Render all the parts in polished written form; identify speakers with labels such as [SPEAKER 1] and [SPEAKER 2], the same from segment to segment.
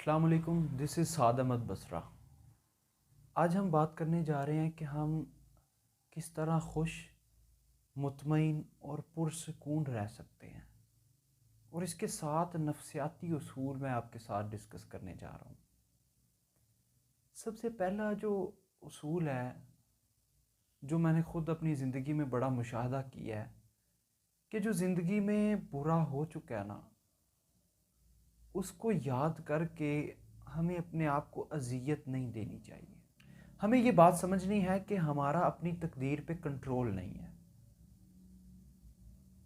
[SPEAKER 1] अस्सलाम वालेकुम, this is साद अहमद बसरा। आज हम बात करने जा रहे हैं कि हम किस तरह खुश, मुतमईन और पुरसकून रह सकते हैं, और इसके साथ नफ्सियाती उसूल मैं आपके साथ डिस्कस करने जा रहा हूँ। सबसे पहला जो उसूल है, जो मैंने ख़ुद अपनी ज़िंदगी में बड़ा मुशाहदा किया है, कि जो ज़िंदगी में बुरा हो चुका है ना, उसको याद करके हमें अपने आप को अज़ियत नहीं देनी चाहिए। हमें ये बात समझनी है कि हमारा अपनी तकदीर पे कंट्रोल नहीं है,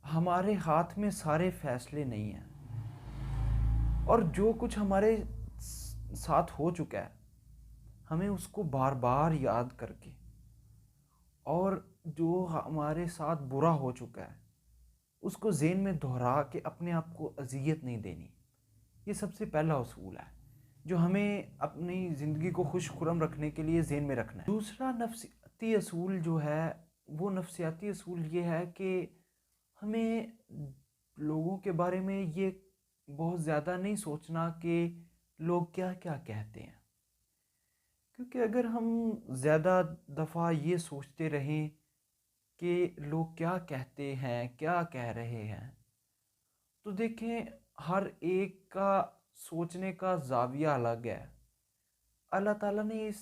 [SPEAKER 1] हमारे हाथ में सारे फैसले नहीं हैं, और जो कुछ हमारे साथ हो चुका है हमें उसको बार बार याद करके, और जो हमारे साथ बुरा हो चुका है उसको ज़हन में दोहरा के अपने आप को अज़ियत नहीं देनी। ये सबसे पहला उसूल है जो हमें अपनी ज़िंदगी को खुश खुरम रखने के लिए ज़हन में रखना है। दूसरा नफ्सियाती असूल जो है, वो नफ्सियाती असूल ये है कि हमें लोगों के बारे में ये बहुत ज़्यादा नहीं सोचना कि लोग क्या क्या कहते हैं, क्योंकि अगर हम ज़्यादा दफ़ा ये सोचते रहें कि लोग क्या कहते हैं, क्या कह रहे हैं, तो देखें हर एक का सोचने का ज़ाविया अलग है। अल्लाह ताला ने इस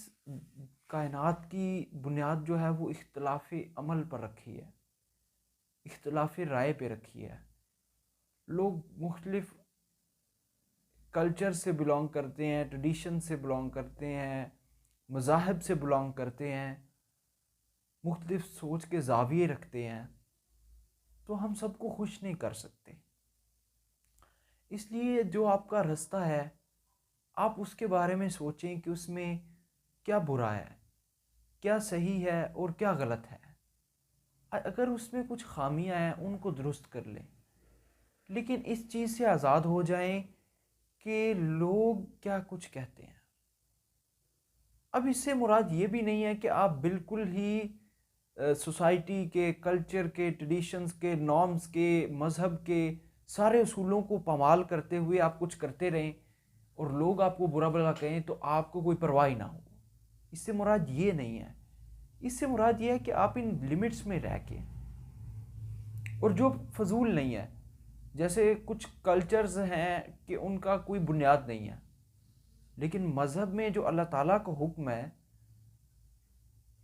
[SPEAKER 1] कायनात की बुनियाद जो है वो इख्तिलाफ़ी अमल पर रखी है, इख्तिलाफ़ी राय पे रखी है। लोग मुख्तलिफ़ कल्चर से बिलोंग करते हैं, ट्रेडिशन से बिलोंग करते हैं, मज़ाहब से बिलोंग करते हैं, मुख्तलिफ़ सोच के ज़ाविये रखते हैं, तो हम सबको खुश नहीं कर सकते। इसलिए जो आपका रास्ता है, आप उसके बारे में सोचें कि उसमें क्या बुरा है, क्या सही है और क्या गलत है। अगर उसमें कुछ खामियां हैं उनको दुरुस्त कर लें, लेकिन इस चीज़ से आज़ाद हो जाएं कि लोग क्या कुछ कहते हैं। अब इससे मुराद ये भी नहीं है कि आप बिल्कुल ही सोसाइटी के, कल्चर के, ट्रेडिशंस के, नॉर्म्स के, मज़हब के सारे उसूलों को पामाल करते हुए आप कुछ करते रहें और लोग आपको बुरा भला कहें तो आपको कोई परवाह ही ना हो। इससे मुराद ये नहीं है। इससे मुराद ये है कि आप इन लिमिट्स में रह के, और जो फजूल नहीं है, जैसे कुछ कल्चर्स हैं कि उनका कोई बुनियाद नहीं है, लेकिन मज़हब में जो अल्लाह ताला का हुक्म है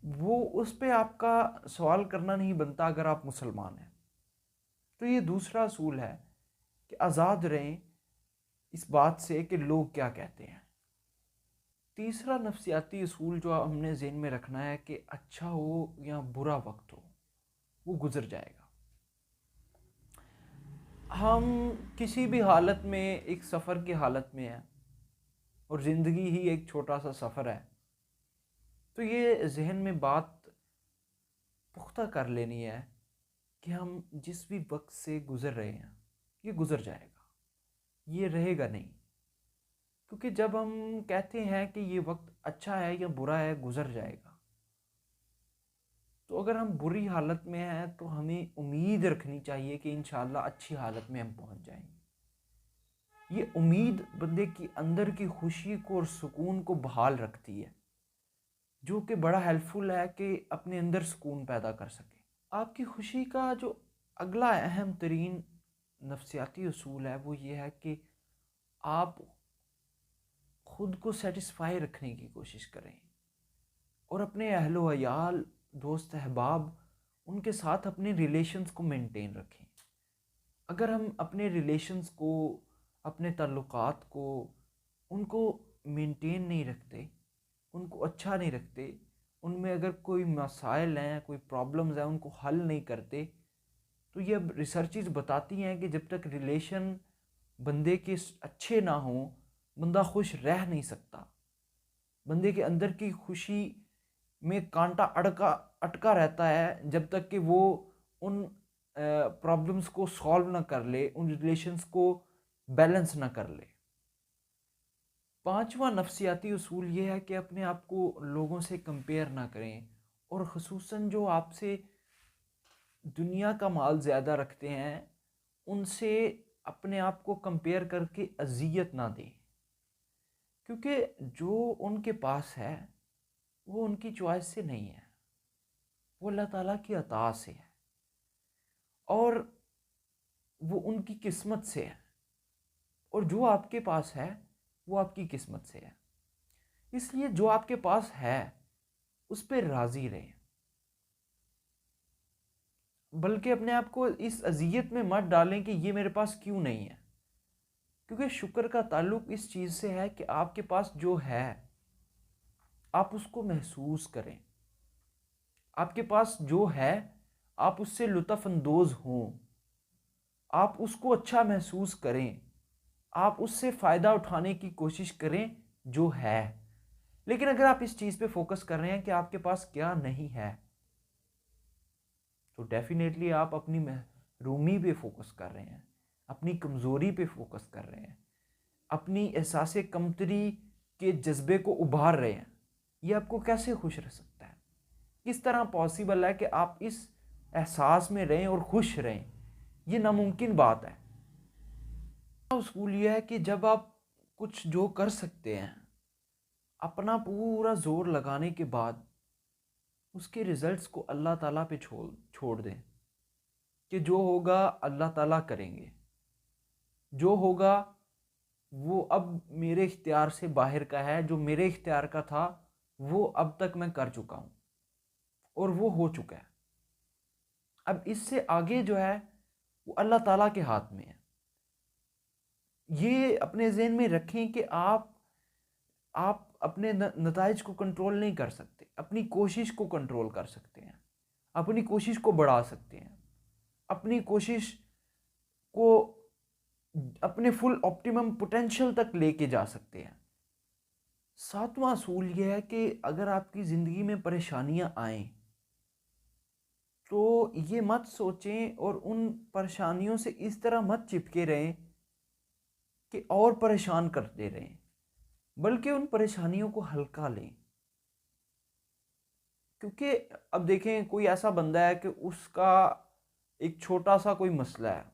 [SPEAKER 1] वो उस पे आपका सवाल करना नहीं बनता अगर आप मुसलमान हैं। तो ये दूसरा असूल है कि आज़ाद रहें इस बात से कि लोग क्या कहते हैं। तीसरा नफ्सियाती असूल जो हमने ज़हन में रखना है कि अच्छा हो या बुरा वक्त हो, वो गुज़र जाएगा। हम किसी भी हालत में एक सफ़र की हालत में हैं, और ज़िंदगी ही एक छोटा सा सफ़र है, तो ये जहन में बात पुख्ता कर लेनी है कि हम जिस भी वक्त से गुज़र रहे हैं ये गुज़र जाएगा, ये रहेगा नहीं। क्योंकि जब हम कहते हैं कि ये वक्त अच्छा है या बुरा है, गुज़र जाएगा, तो अगर हम बुरी हालत में हैं तो हमें उम्मीद रखनी चाहिए कि इंशाल्लाह अच्छी हालत में हम पहुंच जाएंगे। ये उम्मीद बंदे की अंदर की खुशी को और सुकून को बहाल रखती है, जो कि बड़ा हेल्पफुल है कि अपने अंदर सुकून पैदा कर सके। आपकी खुशी का जो अगला अहम तरीन नफ्सियाती उसूल है वो ये है कि आप खुद को सेटिस्फाई रखने की कोशिश करें, और अपने अहलो अयाल, दोस्त अहबाब, उनके साथ अपने रिलेशंस को मेंटेन रखें। अगर हम अपने रिलेशंस को, अपने ताल्लुकात को, उनको मेंटेन नहीं रखते, उनको अच्छा नहीं रखते, उनमें अगर कोई मसाइल हैं, कोई प्रॉब्लम्स हैं, उनको हल नहीं करते, तो ये अब रिसर्चेस बताती हैं कि जब तक रिलेशन बंदे के अच्छे ना हों, बंदा खुश रह नहीं सकता। बंदे के अंदर की खुशी में कांटा अड़का अटका रहता है जब तक कि वो उन प्रॉब्लम्स को सॉल्व ना कर ले, उन रिलेशंस को बैलेंस ना कर ले। पांचवा नफ्सियाती उसूल ये है कि अपने आप को लोगों से कंपेयर ना करें, और ख़ुसूसन जो आपसे दुनिया का माल ज़्यादा रखते हैं उनसे अपने आप को कंपेयर करके अजियत ना दें। क्योंकि जो उनके पास है वो उनकी चॉइस से नहीं है, वो अल्लाह ताला की अता से है और वो उनकी किस्मत से है। और जो आपके पास है वो आपकी किस्मत से है। इसलिए जो आपके पास है उस पर राज़ी रहें, बल्कि अपने आप को इस अज़ियत में मत डालें कि ये मेरे पास क्यों नहीं है। क्योंकि शुक्र का ताल्लुक इस चीज़ से है कि आपके पास जो है आप उसको महसूस करें, आपके पास जो है आप उससे लुत्फ़ अंदोज़ हों, आप उसको अच्छा महसूस करें, आप उससे फ़ायदा उठाने की कोशिश करें जो है। लेकिन अगर आप इस चीज़ पे फोकस कर रहे हैं कि आपके पास क्या नहीं है, तो डेफिनेटली आप अपनी महरूमी पे फोकस कर रहे हैं, अपनी कमज़ोरी पे फोकस कर रहे हैं, अपनी एहसास कमतरी के जज्बे को उभार रहे हैं। ये आपको कैसे खुश रख सकता है? किस तरह पॉसिबल है कि आप इस एहसास में रहें और खुश रहें? ये नामुमकिन बात है। उसूल ये है कि जब आप कुछ जो कर सकते हैं, अपना पूरा जोर लगाने के बाद उसके रिजल्ट्स को अल्लाह ताला पे छोड़ छोड़ दें कि जो होगा अल्लाह ताला करेंगे, जो होगा वो अब मेरे इख्तियार से बाहर का है, जो मेरे इख्तियार का था वो अब तक मैं कर चुका हूँ और वो हो चुका है। अब इससे आगे जो है वो अल्लाह ताला के हाथ में है। ये अपने ज़हन में रखें कि आप अपने नताइज को कंट्रोल नहीं कर सकते, अपनी कोशिश को कंट्रोल कर सकते हैं, अपनी कोशिश को बढ़ा सकते हैं, अपनी कोशिश को अपने फुल ऑप्टिमम पोटेंशियल तक लेके जा सकते हैं। सातवां असूल यह है कि अगर आपकी ज़िंदगी में परेशानियां आएँ तो ये मत सोचें और उन परेशानियों से इस तरह मत चिपके रहें कि और परेशान करते रहें, बल्कि उन परेशानियों को हल्का लें। क्योंकि अब देखें, कोई ऐसा बंदा है कि उसका एक छोटा सा कोई मसला है,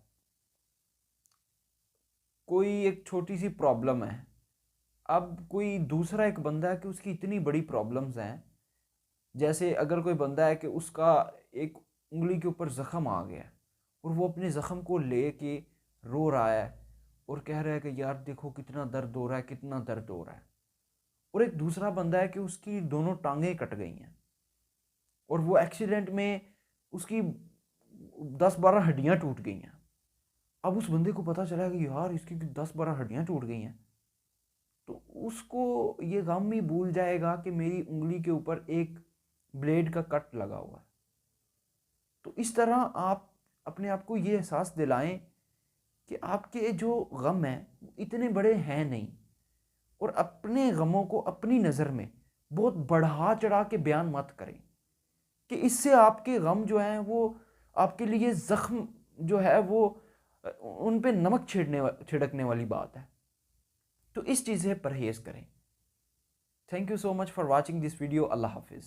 [SPEAKER 1] कोई एक छोटी सी प्रॉब्लम है। अब कोई दूसरा एक बंदा है कि उसकी इतनी बड़ी प्रॉब्लम्स हैं। जैसे अगर कोई बंदा है कि उसका एक उंगली के ऊपर ज़ख़म आ गया है और वो अपने ज़ख़म को ले के रो रहा है और कह रहा है कि यार देखो कितना दर्द हो रहा है, कितना दर्द हो रहा है। और एक दूसरा बंदा है कि उसकी दोनों टांगें कट गई हैं और वो एक्सीडेंट में उसकी 10-12 हड्डियाँ टूट गई हैं। अब उस बंदे को पता चला कि यार इसकी 10-12 हड्डियाँ टूट गई हैं, तो उसको ये गम ही भूल जाएगा कि मेरी उंगली के ऊपर एक ब्लेड का कट लगा हुआ है। तो इस तरह आप अपने आप को ये एहसास दिलाएं कि आपके जो गम हैं इतने बड़े हैं नहीं, और अपने गमों को अपनी नज़र में बहुत बढ़ा चढ़ा के बयान मत करें कि इससे आपके गम जो हैं वो आपके लिए ज़ख्म जो है वो उन पे नमक छिड़कने वाली बात है। तो इस चीज़ से परहेज़ करें। Thank you so much for watching this video. Allah हाफिज़।